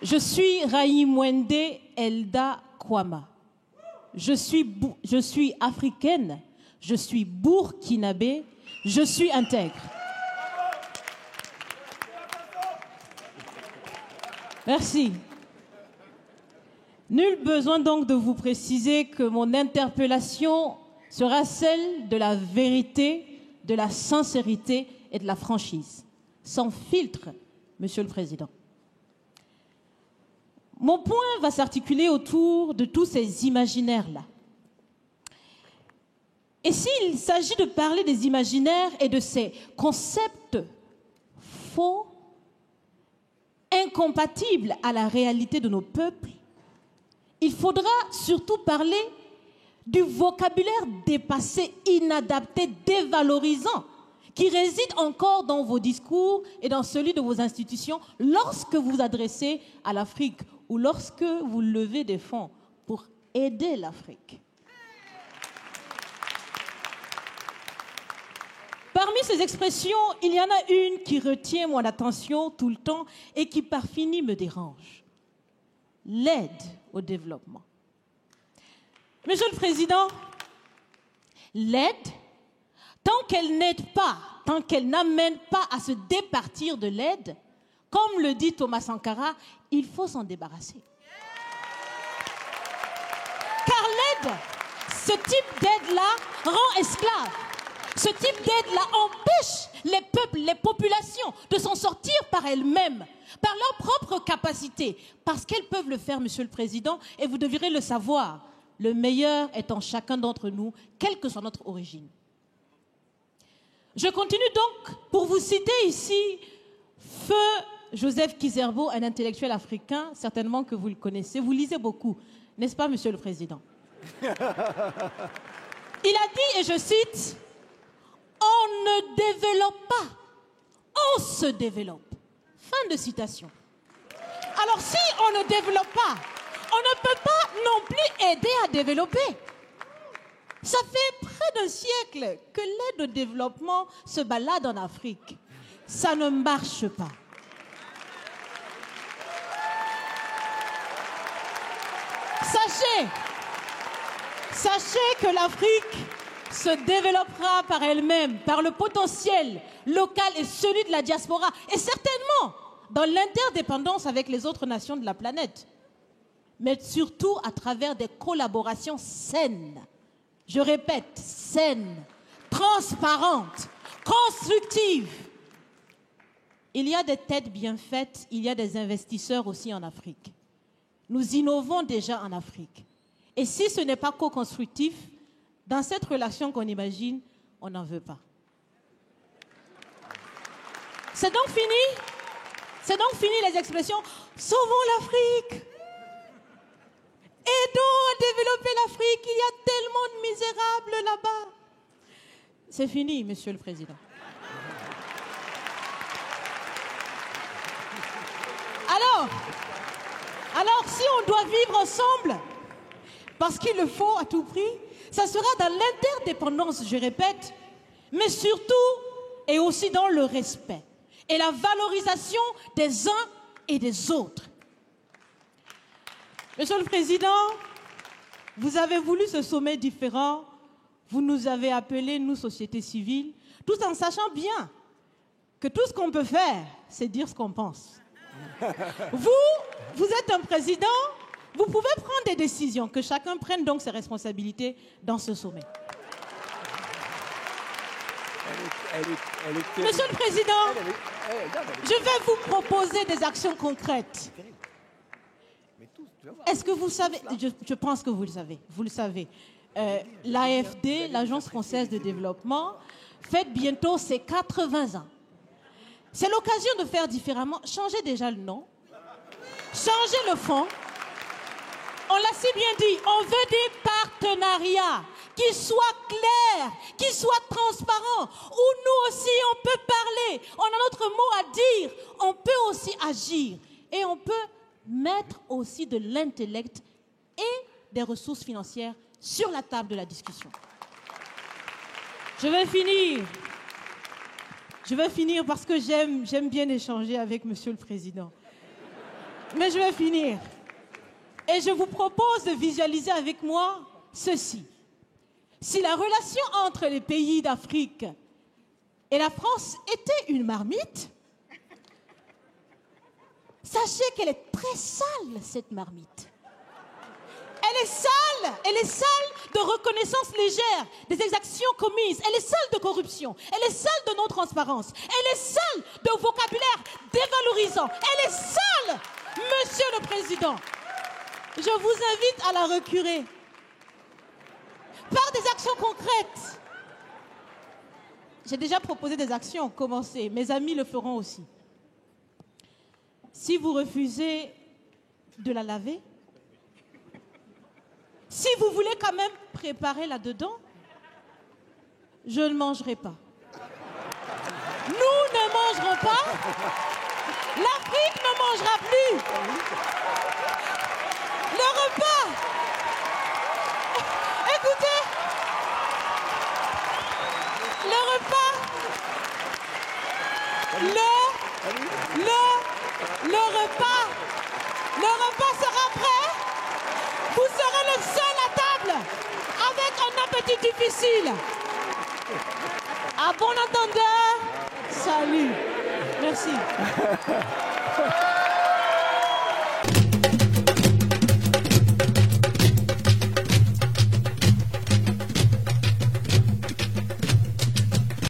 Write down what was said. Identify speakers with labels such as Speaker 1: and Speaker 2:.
Speaker 1: Je suis Raïmwende Elda Kwama. Je suis africaine, je suis burkinabé, je suis intègre. Merci. Nul besoin donc de vous préciser que mon interpellation sera celle de la vérité, de la sincérité et de la franchise. Sans filtre, Monsieur le Président. Mon point va s'articuler autour de tous ces imaginaires-là. Et s'il s'agit de parler des imaginaires et de ces concepts faux, incompatibles à la réalité de nos peuples, il faudra surtout parler du vocabulaire dépassé, inadapté, dévalorisant, qui réside encore dans vos discours et dans celui de vos institutions lorsque vous vous adressez à l'Afrique ou lorsque vous levez des fonds pour aider l'Afrique. Parmi ces expressions, il y en a une qui retient mon attention tout le temps et qui par fini me dérange. L'aide au développement. Monsieur le Président, l'aide, tant qu'elle n'aide pas, tant qu'elle n'amène pas à se départir de l'aide, comme le dit Thomas Sankara, il faut s'en débarrasser. Car l'aide, ce type d'aide-là rend esclave. Ce type d'aide-là empêche les peuples, les populations de s'en sortir par elles-mêmes, par leur propre capacité, parce qu'elles peuvent le faire, Monsieur le Président, et vous devrez le savoir. Le meilleur est en chacun d'entre nous, quelle que soit notre origine. Je continue donc pour vous citer ici Feu Joseph Kizerbo, un intellectuel africain, certainement que vous le connaissez. Vous lisez beaucoup, n'est-ce pas, Monsieur le Président? Il a dit, et je cite, « On ne développe pas, on se développe. » Fin de citation. Alors si on ne développe pas, on ne peut pas non plus aider à développer. Ça fait près d'un siècle que l'aide au développement se balade en Afrique. Ça ne marche pas. Sachez que l'Afrique se développera par elle-même, par le potentiel local et celui de la diaspora, et certainement dans l'interdépendance avec les autres nations de la planète, mais surtout à travers des collaborations saines. Je répète, saines, transparentes, constructives. Il y a des têtes bien faites, il y a des investisseurs aussi en Afrique. Nous innovons déjà en Afrique. Et si ce n'est pas co-constructif, dans cette relation qu'on imagine, on n'en veut pas. C'est donc fini? C'est donc fini les expressions « Sauvons l'Afrique !» Aidons à développer l'Afrique, il y a tellement de misérables là-bas. C'est fini, Monsieur le Président. Alors, si on doit vivre ensemble, parce qu'il le faut à tout prix, ça sera dans l'interdépendance, je répète, mais surtout et aussi dans le respect et la valorisation des uns et des autres. Monsieur le Président, vous avez voulu ce sommet différent, vous nous avez appelés, nous, société civile, tout en sachant bien que tout ce qu'on peut faire, c'est dire ce qu'on pense. Vous êtes un président, vous pouvez prendre des décisions, que chacun prenne donc ses responsabilités dans ce sommet. Monsieur le Président, je vais vous proposer des actions concrètes. Est-ce que vous savez, je pense que vous le savez, l'AFD, l'Agence française de développement, fête bientôt ses 80 ans. C'est l'occasion de faire différemment. Changez déjà le nom, changez le fond. On l'a si bien dit, on veut des partenariats qui soient clairs, qui soient transparents, où nous aussi on peut parler, on a notre mot à dire, on peut aussi agir et on peut mettre aussi de l'intellect et des ressources financières sur la table de la discussion. Je vais finir parce que j'aime bien échanger avec Monsieur le Président. Mais je vais finir. Et je vous propose de visualiser avec moi ceci. Si la relation entre les pays d'Afrique et la France était une marmite, sachez qu'elle est très sale, cette marmite. Elle est sale de reconnaissance légère des exactions commises. Elle est sale de corruption. Elle est sale de non-transparence. Elle est sale de vocabulaire dévalorisant. Elle est sale, Monsieur le Président. Je vous invite à la recurer par des actions concrètes. J'ai déjà proposé des actions, commencez. Mes amis le feront aussi. Si vous refusez de la laver, si vous voulez quand même préparer là-dedans, je ne mangerai pas. Nous ne mangerons pas. L'Afrique ne mangera plus. Le repas. Écoutez. Le repas. Le repas sera prêt. Vous serez le seul à table avec un appétit difficile. À bon entendeur, salut. Merci.